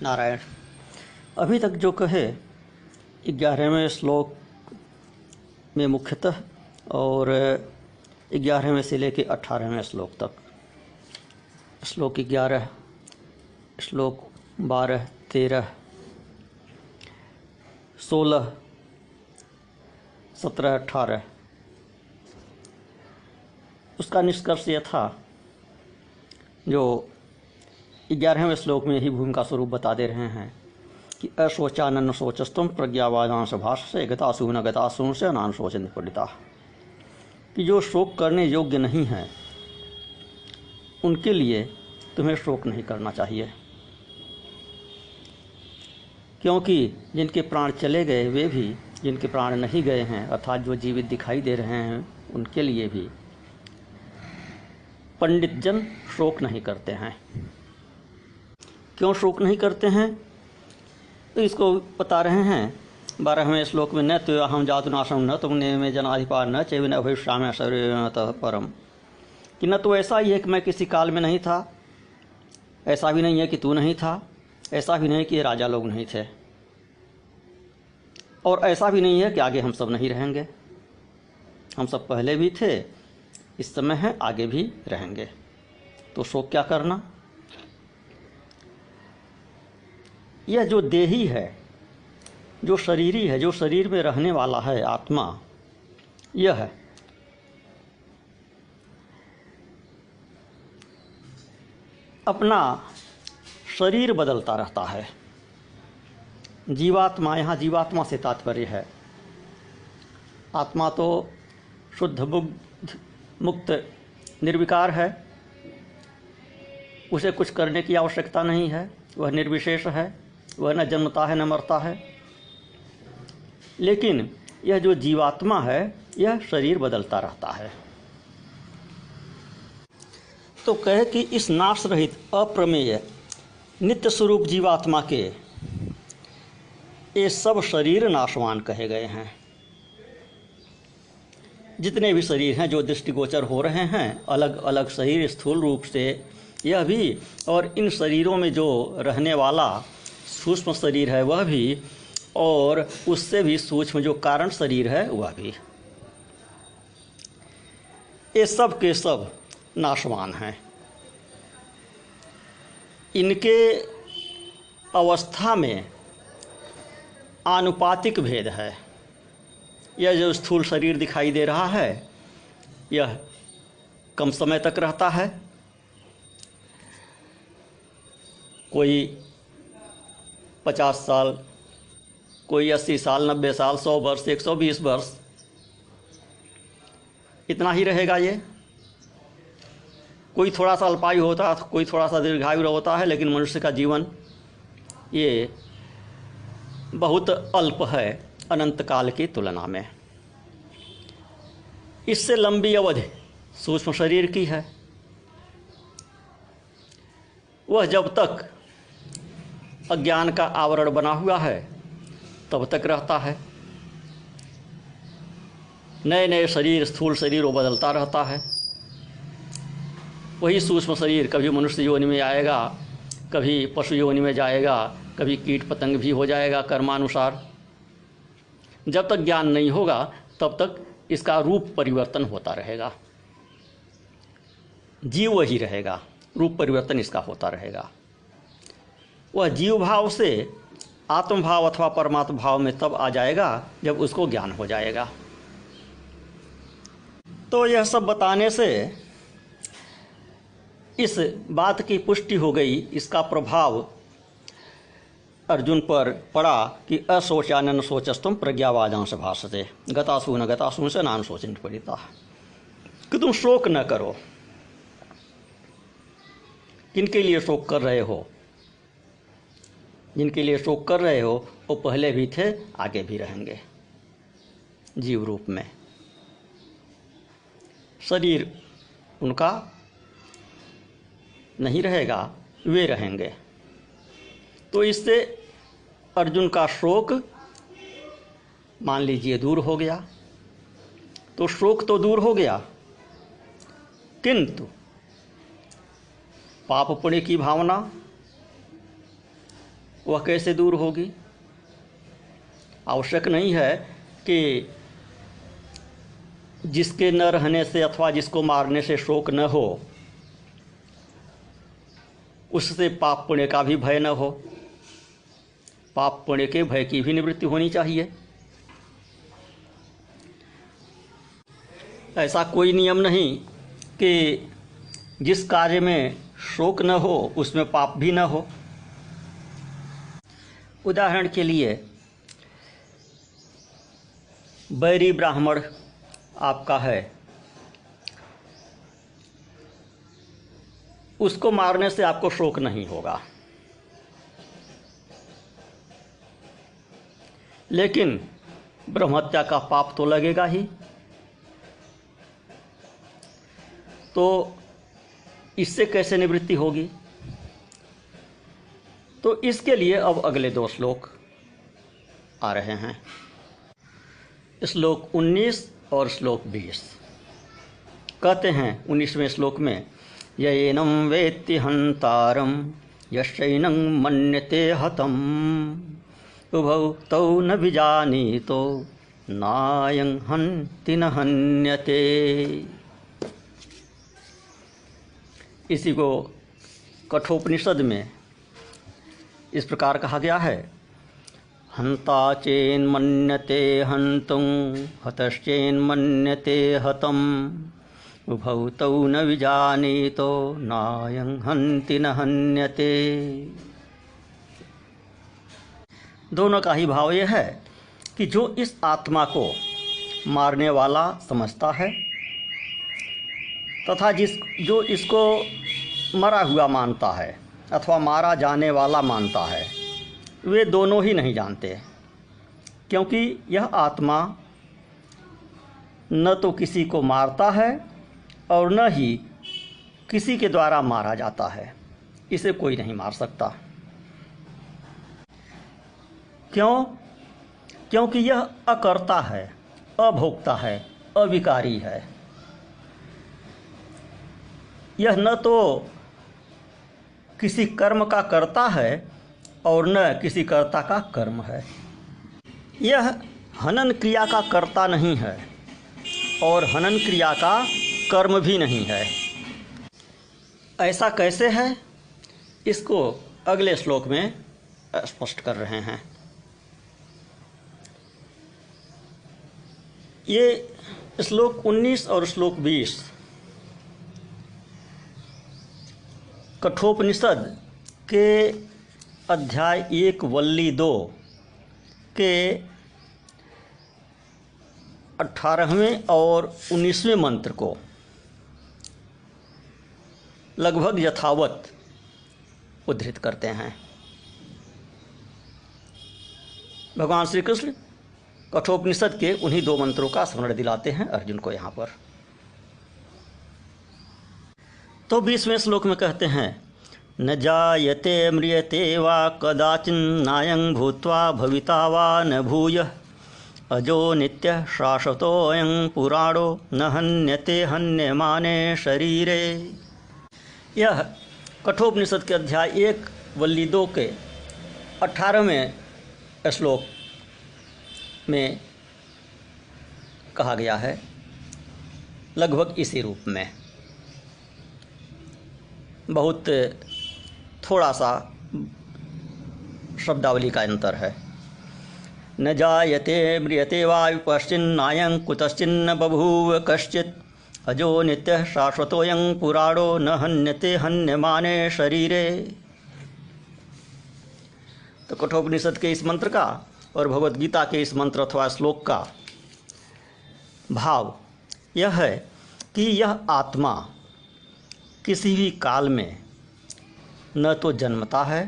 नारायण। अभी तक जो कहे 11वें श्लोक में मुख्यतः और 11वें से लेकर 18वें श्लोक तक, श्लोक 11, श्लोक 12, 13, 16, 17, 18, उसका निष्कर्ष यह था जो 11वें श्लोक में ही भूमिका स्वरूप बता दे रहे हैं कि अशोचानन शोचस्तुम प्रज्ञावादांश भाष्य गतासून गतासून से अनान शोचन पंडिता, कि जो शोक करने योग्य नहीं है उनके लिए तुम्हें शोक नहीं करना चाहिए, क्योंकि जिनके प्राण चले गए वे भी, जिनके प्राण नहीं गए हैं अर्थात जो जीवित दिखाई दे रहे हैं उनके लिए भी पंडित जन शोक नहीं करते हैं। क्यों शोक नहीं करते हैं तो इसको बता रहे हैं 12वें श्लोक में, न तो अहम जातुनाशम न तुमने में जनाधिपार न चैव न भविष्यामि शरीरतः परम, कि न तो ऐसा ही है कि मैं किसी काल में नहीं था, ऐसा भी नहीं है कि तू नहीं था, ऐसा भी नहीं कि ये राजा लोग नहीं थे, और ऐसा भी नहीं है कि आगे हम सब नहीं रहेंगे। हम सब पहले भी थे, इस समय है, आगे भी रहेंगे, तो शोक क्या करना। यह जो देही है, जो शरीरी है, जो शरीर में रहने वाला है आत्मा, यह अपना शरीर बदलता रहता है। जीवात्मा, यहाँ जीवात्मा से तात्पर्य है, आत्मा तो शुद्ध बुद्ध मुक्त निर्विकार है, उसे कुछ करने की आवश्यकता नहीं है, वह निर्विशेष है, वह न जन्मता है न मरता है। लेकिन यह जो जीवात्मा है यह शरीर बदलता रहता है। तो कहे कि इस नाश रहित अप्रमेय नित्य स्वरूप जीवात्मा के ये सब शरीर नाशवान कहे गए हैं। जितने भी शरीर हैं जो दृष्टिगोचर हो रहे हैं, अलग अलग शरीर स्थूल रूप से यह भी, और इन शरीरों में जो रहने वाला सूक्ष्म शरीर है वह भी, और उससे भी सूक्ष्म जो कारण शरीर है वह भी, ये सब के सब नाशवान हैं। इनके अवस्था में आनुपातिक भेद है। यह जो स्थूल शरीर दिखाई दे रहा है यह कम समय तक रहता है, कोई 50 साल, कोई 80 साल, 90 साल, 100 वर्ष, 120 वर्ष, इतना ही रहेगा ये। कोई थोड़ा सा अल्पायु होता है, कोई थोड़ा सा दीर्घायु होता है, लेकिन मनुष्य का जीवन ये बहुत अल्प है अनंत काल की तुलना में। इससे लंबी अवधि सूक्ष्म शरीर की है। वह जब तक अज्ञान का आवरण बना हुआ है तब तक रहता है। नए नए शरीर, स्थूल शरीर वो बदलता रहता है। वही सूक्ष्म शरीर कभी मनुष्य योनि में आएगा, कभी पशु योनि में जाएगा, कभी कीट पतंग भी हो जाएगा कर्मानुसार। जब तक ज्ञान नहीं होगा तब तक इसका रूप परिवर्तन होता रहेगा। जीव वही रहेगा, रूप परिवर्तन इसका होता रहेगा। वह जीव भाव से आत्म भाव अथवा परमात्म भाव में तब आ जाएगा जब उसको ज्ञान हो जाएगा। तो यह सब बताने से इस बात की पुष्टि हो गई, इसका प्रभाव अर्जुन पर पड़ा कि अशोचानन शोचस्तुम प्रज्ञावादांश भाषते गतासून गतासून से नान शोचन पंडिता, कि तुम शोक न करो। किनके लिए शोक कर रहे हो? जिनके लिए शोक कर रहे हो वो पहले भी थे, आगे भी रहेंगे। जीव रूप में शरीर उनका नहीं रहेगा, वे रहेंगे। तो इससे अर्जुन का शोक मान लीजिए दूर हो गया। तो शोक तो दूर हो गया, किंतु पाप पुण्य की भावना वह कैसे दूर होगी? आवश्यक नहीं है कि जिसके न रहने से अथवा जिसको मारने से शोक न हो, उससे पाप पुण्य का भी भय न हो। पाप पुण्य के भय की भी निवृत्ति होनी चाहिए। ऐसा कोई नियम नहीं कि जिस कार्य में शोक न हो उसमें पाप भी न हो। उदाहरण के लिए, बैरी ब्राह्मण आपका है, उसको मारने से आपको शोक नहीं होगा, लेकिन ब्रह्महत्या का पाप तो लगेगा ही। तो इससे कैसे निवृत्ति होगी? तो इसके लिए अब अगले 2 श्लोक आ रहे हैं, श्लोक 19 और श्लोक 20। कहते हैं 19वें श्लोक में, यैनं वेत्ति हन्तारं यश्चैनं मन्यते हतम् उभौ तौ न विजानीतो नायं हन्ति न हन्यते। इसी को कठोपनिषद में इस प्रकार कहा गया है, हन्ता चेन्मन्यते हन्तुं हतश्चेन्मन्यते हतम् उभौ तौ न विजानीतो नायं हन्ति न हन्यते। दोनों का ही भाव यह है कि जो इस आत्मा को मारने वाला समझता है तथा जो इसको मरा हुआ मानता है अथवा मारा जाने वाला मानता है, वे दोनों ही नहीं जानते, क्योंकि यह आत्मा न तो किसी को मारता है और न ही किसी के द्वारा मारा जाता है। इसे कोई नहीं मार सकता। क्यों? क्योंकि यह अकर्ता है, अभोक्ता है, अविकारी है। यह न तो किसी कर्म का कर्ता है और न किसी कर्ता का कर्म है। यह हनन क्रिया का कर्ता नहीं है और हनन क्रिया का कर्म भी नहीं है। ऐसा कैसे है, इसको अगले श्लोक में स्पष्ट कर रहे हैं। ये श्लोक 19 और श्लोक 20 कठोपनिषद के अध्याय 1 वल्ली 2 के 18वें और 19वें मंत्र को लगभग यथावत उद्धृत करते हैं। भगवान श्री कृष्ण कठोपनिषद के उन्हीं 2 मंत्रों का स्मरण दिलाते हैं अर्जुन को यहाँ पर। तो 20वें श्लोक में कहते हैं, न जायते म्रियते वा कदाचिन्नायं भूत्वा भविता वा न भूयः अजो नित्यः शाश्वतोऽयं पुराणो न हन्यते हन्यमाने शरीरे। यह कठोपनिषद के अध्याय 1 वल्ली 2 के 18वें श्लोक में कहा गया है, लगभग इसी रूप में। बहुत थोड़ा सा शब्दावली का अंतर है। न जायते म्रियते वा विपश्चिन्नायं कुतश्चिन्न बभूव कश्चित् अजो नित्यः शाश्वतोऽयं पुराणो न हन्यते हन्यमाने शरीरे। तो कठोपनिषद के इस मंत्र का और भगवद गीता के इस मंत्र अथवा श्लोक का भाव यह है कि यह आत्मा किसी भी काल में न तो जन्मता है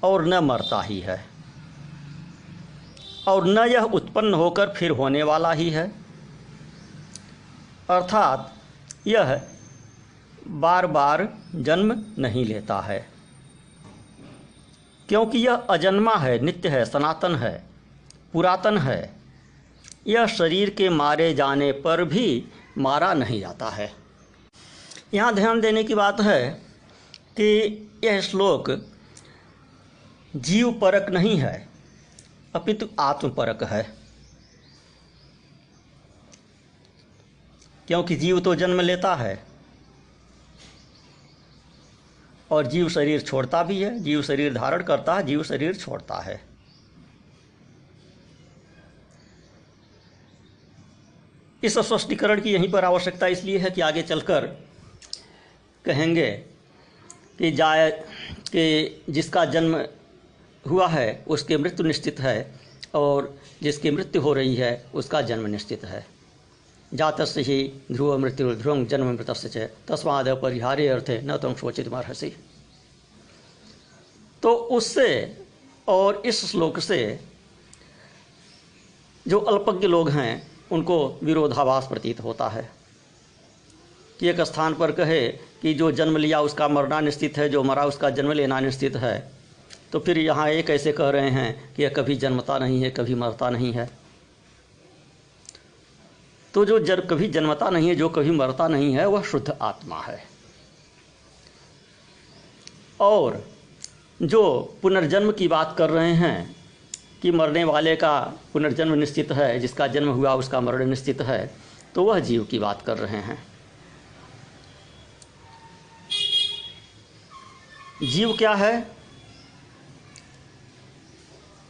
और न मरता ही है, और न यह उत्पन्न होकर फिर होने वाला ही है। अर्थात यह बार बार जन्म नहीं लेता है, क्योंकि यह अजन्मा है, नित्य है, सनातन है, पुरातन है। यह शरीर के मारे जाने पर भी मारा नहीं जाता है। यहाँ ध्यान देने की बात है कि यह श्लोक जीव परक नहीं है, अपितु आत्म परक है। क्योंकि जीव तो जन्म लेता है और जीव शरीर छोड़ता भी है, जीव शरीर धारण करता है, जीव शरीर छोड़ता है। इस स्पष्टीकरण की यहीं पर आवश्यकता इसलिए है कि आगे चलकर कहेंगे कि जिसका जन्म हुआ है उसकी मृत्यु निश्चित है और जिसकी मृत्यु हो रही है उसका जन्म निश्चित है। जातस्य ही ध्रुव मृत्यु ध्रुवं जन्म मृतस्य च तस्माद् अपरिहार्य अर्थे न त्वं शोचितुमर्हसि। तो उससे और इस श्लोक से जो अल्पज्ञ लोग हैं उनको विरोधाभास प्रतीत होता है कि एक स्थान पर कहे कि जो जन्म लिया उसका मरना निश्चित है, जो मरा उसका जन्म लेना निश्चित है, तो फिर यहाँ ये कैसे कह रहे हैं कि यह कभी जन्मता नहीं है, कभी मरता नहीं है। तो जो कभी जन्मता नहीं है, जो कभी मरता नहीं है, वह शुद्ध आत्मा है। और जो पुनर्जन्म की बात कर रहे हैं कि मरने वाले का पुनर्जन्म निश्चित है, जिसका जन्म हुआ उसका मरण निश्चित है, तो वह जीव की बात कर रहे हैं। जीव क्या है?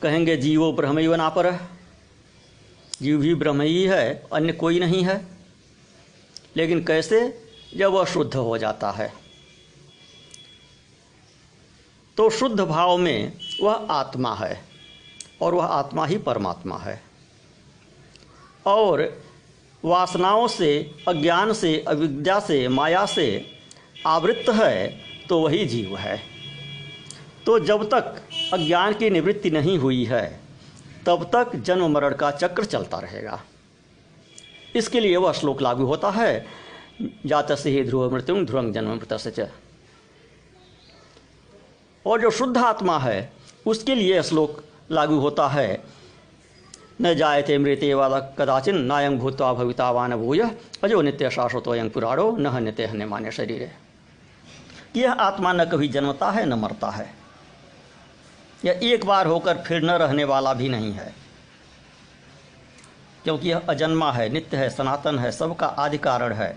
कहेंगे जीवो ब्रह्मैव नापरः, जीव भी ब्रह्म ही है, अन्य कोई नहीं है। लेकिन कैसे? जब वह शुद्ध हो जाता है तो शुद्ध भाव में वह आत्मा है और वह आत्मा ही परमात्मा है। और वासनाओं से, अज्ञान से, अविद्या से, माया से आवृत्त है तो वही जीव है। तो जब तक अज्ञान की निवृत्ति नहीं हुई है तब तक जन्म मरण का चक्र चलता रहेगा। इसके लिए वह श्लोक लागू होता है, जातस्य हि ध्रुव मृत्युं ध्रुवं जन्म मृतस्य च। और जो शुद्ध आत्मा है उसके लिए श्लोक लागू होता है, न जायते मृते वा कदाचिन नायं भूत्वा भवितावान भूयः अजो नित्य शाश्वतोऽयं पुराणो न हन्यते हन्यमाने शरीरे। यह आत्मा न कभी जन्मता है न मरता है, यह एक बार होकर फिर न रहने वाला भी नहीं है, क्योंकि यह अजन्मा है, नित्य है, सनातन है, सबका आदि कारण है।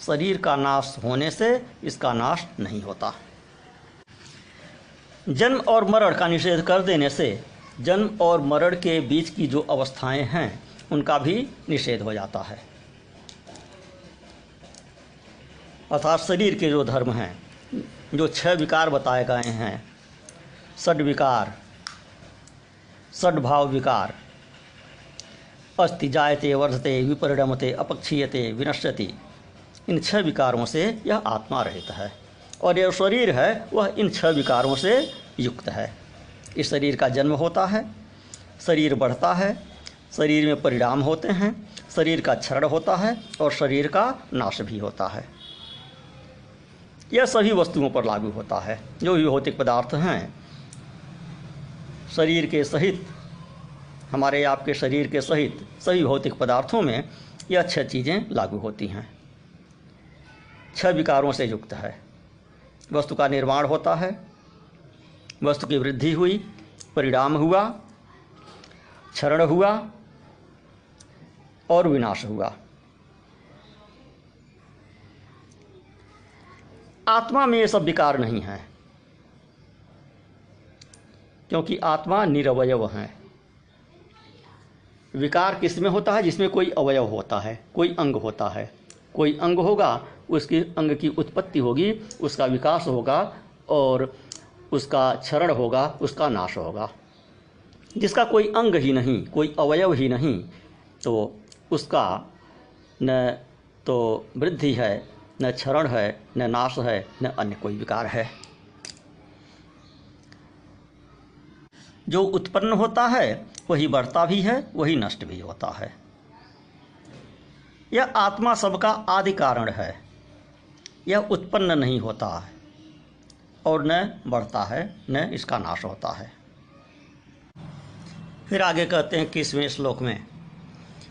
शरीर का नाश होने से इसका नाश नहीं होता। जन्म और मरण का निषेध कर देने से जन्म और मरण के बीच की जो अवस्थाएं हैं उनका भी निषेध हो जाता है। अर्थात शरीर के जो धर्म हैं, जो 6 विकार बताए गए हैं, षड विकार, षड्भाव विकार, अस्ति, जायते, वर्धते, विपरिणमते, अपक्षीयते, विनश्यति, इन 6 विकारों से यह आत्मा रहित है। और यह शरीर है वह इन 6 विकारों से युक्त है। इस शरीर का जन्म होता है, शरीर बढ़ता है, शरीर में परिणाम होते हैं, शरीर का क्षरण होता है और शरीर का नाश भी होता है। यह सभी वस्तुओं पर लागू होता है। जो भी भौतिक पदार्थ हैं, शरीर के सहित, हमारे आपके शरीर के सहित सभी भौतिक पदार्थों में यह 6 चीज़ें लागू होती हैं। 6 विकारों से युक्त है। वस्तु का निर्माण होता है, वस्तु की वृद्धि हुई, परिणाम हुआ, क्षरण हुआ और विनाश हुआ। आत्मा में ये सब विकार नहीं है, क्योंकि आत्मा निरवयव है। विकार किस में होता है? जिसमें कोई अवयव होता है, कोई अंग होता है। कोई अंग होगा, उसकी अंग की उत्पत्ति होगी, उसका विकास होगा और उसका क्षरण होगा, उसका नाश होगा। जिसका कोई अंग ही नहीं, कोई अवयव ही नहीं, तो उसका न तो वृद्धि है, न क्षरण है, न नाश है, न अन्य कोई विकार है। जो उत्पन्न होता है वही बढ़ता भी है, वही नष्ट भी होता है। यह आत्मा सबका आदि कारण है। यह उत्पन्न नहीं होता है और न बढ़ता है, न इसका नाश होता है। फिर आगे कहते हैं 21वें श्लोक में,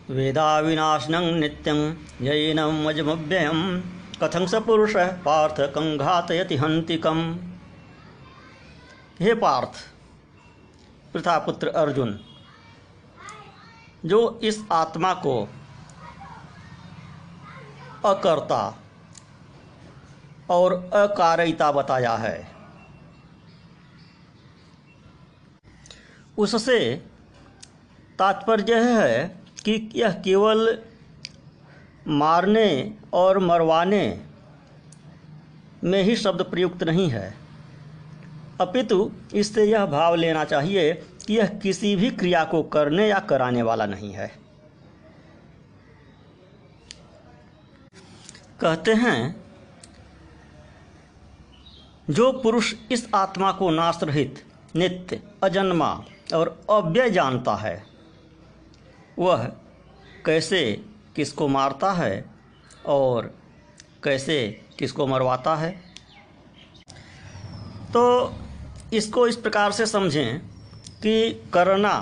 वेदा विनाशनं नित्यं जैनं अजमव्ययं कथं स पुरुषः पार्थ कं घातयति हन्तिकम्। हे पार्थ, पृथापुत्र अर्जुन, जो इस आत्मा को अकर्ता और अकार्यता बताया है, उससे तात्पर्य है कि यह केवल मारने और मरवाने में ही शब्द प्रयुक्त नहीं है, अपितु इससे यह भाव लेना चाहिए कि यह किसी भी क्रिया को करने या कराने वाला नहीं है। कहते हैं, जो पुरुष इस आत्मा को नाश रहित, नित्य, अजन्मा और अव्यय जानता है, वह कैसे किसको मारता है और कैसे किसको मरवाता है। तो इसको इस प्रकार से समझें कि करना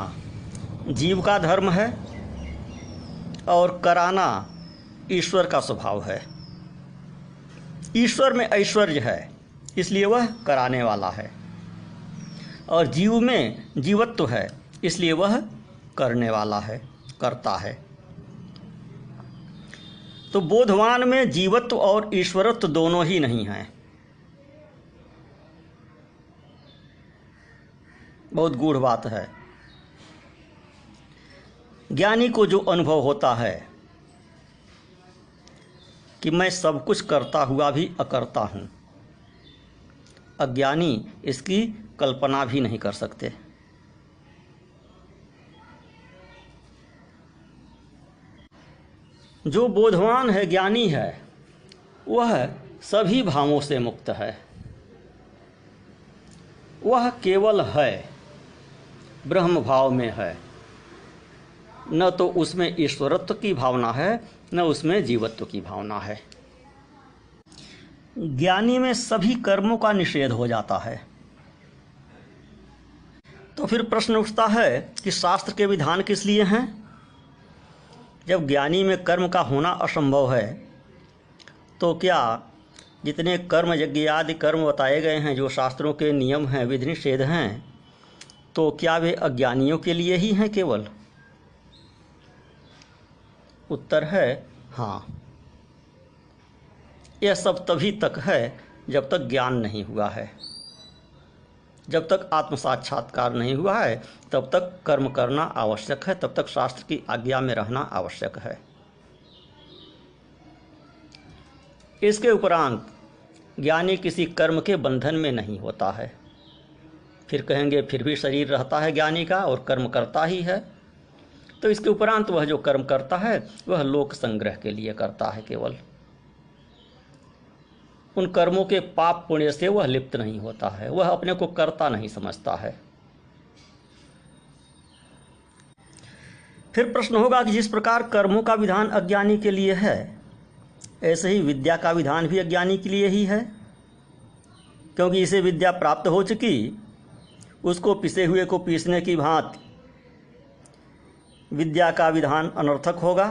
जीव का धर्म है और कराना ईश्वर का स्वभाव है। ईश्वर में ऐश्वर्य है, इसलिए वह कराने वाला है, और जीव में जीवत्व है, इसलिए वह करने वाला है, करता है। तो बोधवान में जीवत्व और ईश्वरत्व दोनों ही नहीं हैं। बहुत गूढ़ बात है। ज्ञानी को जो अनुभव होता है कि मैं सब कुछ करता हुआ भी अकर्ता हूँ, अज्ञानी इसकी कल्पना भी नहीं कर सकते। जो बोधवान है, ज्ञानी है, वह सभी भावों से मुक्त है। वह केवल है, ब्रह्म भाव में है। न तो उसमें ईश्वरत्व की भावना है, न उसमें जीवत्व की भावना है। ज्ञानी में सभी कर्मों का निषेध हो जाता है। तो फिर प्रश्न उठता है कि शास्त्र के विधान किस लिए हैं? जब ज्ञानी में कर्म का होना असंभव है, तो क्या जितने कर्म यज्ञ आदि कर्म बताए गए हैं, जो शास्त्रों के नियम हैं, विधि निषेध हैं, तो क्या वे अज्ञानियों के लिए ही हैं केवल? उत्तर है हाँ। यह सब तभी तक है जब तक ज्ञान नहीं हुआ है। जब तक आत्म साक्षात्कार नहीं हुआ है, तब तक कर्म करना आवश्यक है, तब तक शास्त्र की आज्ञा में रहना आवश्यक है। इसके उपरांत ज्ञानी किसी कर्म के बंधन में नहीं होता है। फिर कहेंगे फिर भी शरीर रहता है ज्ञानी का और कर्म करता ही है। तो इसके उपरांत वह जो कर्म करता है वह लोक संग्रह के लिए करता है केवल। उन कर्मों के पाप पुण्य से वह लिप्त नहीं होता है, वह अपने को कर्ता नहीं समझता है। फिर प्रश्न होगा कि जिस प्रकार कर्मों का विधान अज्ञानी के लिए है, ऐसे ही विद्या का विधान भी अज्ञानी के लिए ही है, क्योंकि इसे विद्या प्राप्त हो चुकी, उसको पिसे हुए को पीसने की भांति विद्या का विधान अनर्थक होगा।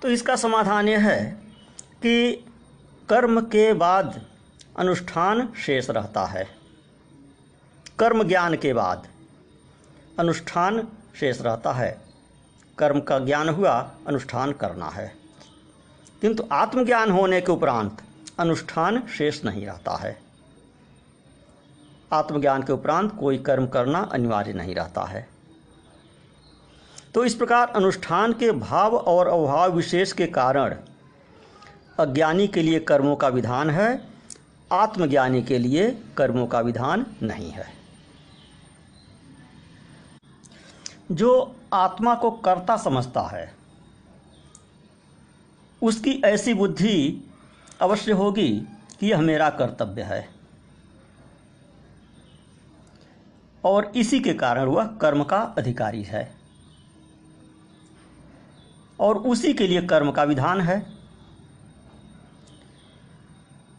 तो इसका समाधान यह है कि कर्म के बाद अनुष्ठान शेष रहता है। कर्म ज्ञान के बाद अनुष्ठान शेष रहता है। कर्म का ज्ञान हुआ, अनुष्ठान करना है, किंतु आत्मज्ञान होने के उपरांत अनुष्ठान शेष नहीं रहता है। आत्मज्ञान के उपरांत कोई कर्म करना अनिवार्य नहीं रहता है। तो इस प्रकार अनुष्ठान के भाव और अभाव विशेष के कारण अज्ञानी के लिए कर्मों का विधान है, आत्मज्ञानी के लिए कर्मों का विधान नहीं है। जो आत्मा को कर्ता समझता है, उसकी ऐसी बुद्धि अवश्य होगी कि यह मेरा कर्तव्य है, और इसी के कारण वह कर्म का अधिकारी है और उसी के लिए कर्म का विधान है।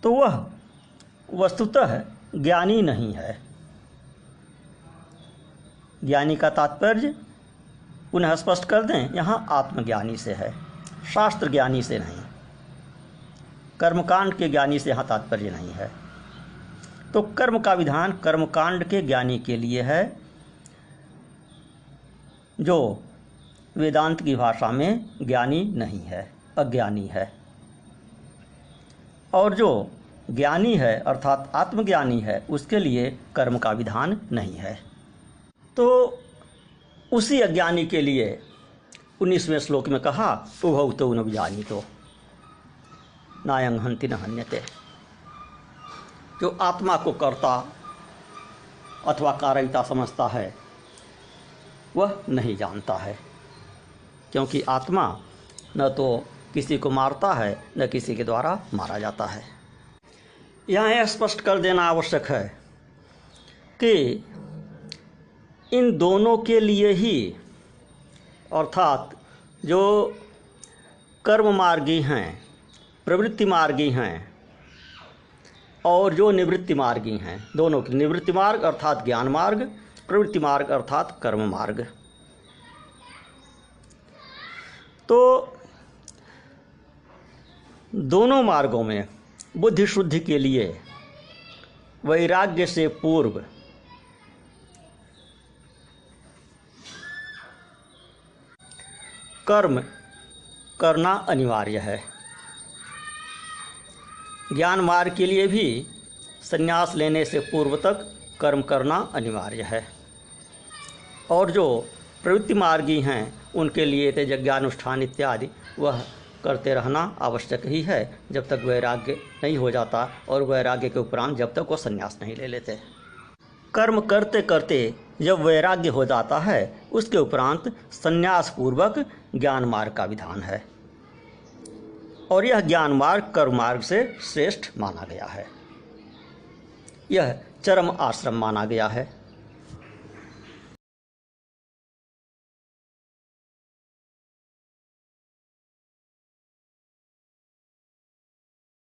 तो वह वस्तुतः ज्ञानी नहीं है। ज्ञानी का तात्पर्य पुनः स्पष्ट कर दें, यहाँ आत्मज्ञानी से है, शास्त्र ज्ञानी से नहीं। कर्मकांड के ज्ञानी से यहाँ तात्पर्य नहीं है। तो कर्म का विधान कर्मकांड के ज्ञानी के लिए है, जो वेदांत की भाषा में ज्ञानी नहीं है, अज्ञानी है। और जो ज्ञानी है अर्थात आत्मज्ञानी है, उसके लिए कर्म का विधान नहीं है। तो उसी अज्ञानी के लिए 19वें श्लोक में कहा, उभौ तौ न विजानीतो नायं हन्ति न हन्यते। जो आत्मा को कर्ता अथवा कारयिता समझता है वह नहीं जानता है, क्योंकि आत्मा न तो किसी को मारता है न किसी के द्वारा मारा जाता है। यहाँ यह स्पष्ट कर देना आवश्यक है कि इन दोनों के लिए ही, अर्थात जो कर्म मार्गी हैं, प्रवृत्ति मार्गी हैं, और जो निवृत्ति मार्गी हैं, दोनों की, निवृत्ति मार्ग अर्थात ज्ञान मार्ग, प्रवृत्ति मार्ग अर्थात कर्म मार्ग। तो दोनों मार्गों में बुद्धि शुद्धि के लिए वैराग्य से पूर्व कर्म करना अनिवार्य है। ज्ञान मार्ग के लिए भी संन्यास लेने से पूर्व तक कर्म करना अनिवार्य है, और जो प्रवृत्ति मार्गी हैं उनके लिए तो यज्ञानुष्ठान इत्यादि वह करते रहना आवश्यक ही है, जब तक वैराग्य नहीं हो जाता, और वैराग्य के उपरांत जब तक वो संन्यास नहीं ले लेते। कर्म करते करते जब वैराग्य हो जाता है, उसके उपरांत संन्यास पूर्वक ज्ञान मार्ग का विधान है, और यह ज्ञान मार्ग कर्म मार्ग से श्रेष्ठ माना गया है। यह चरम आश्रम माना गया है।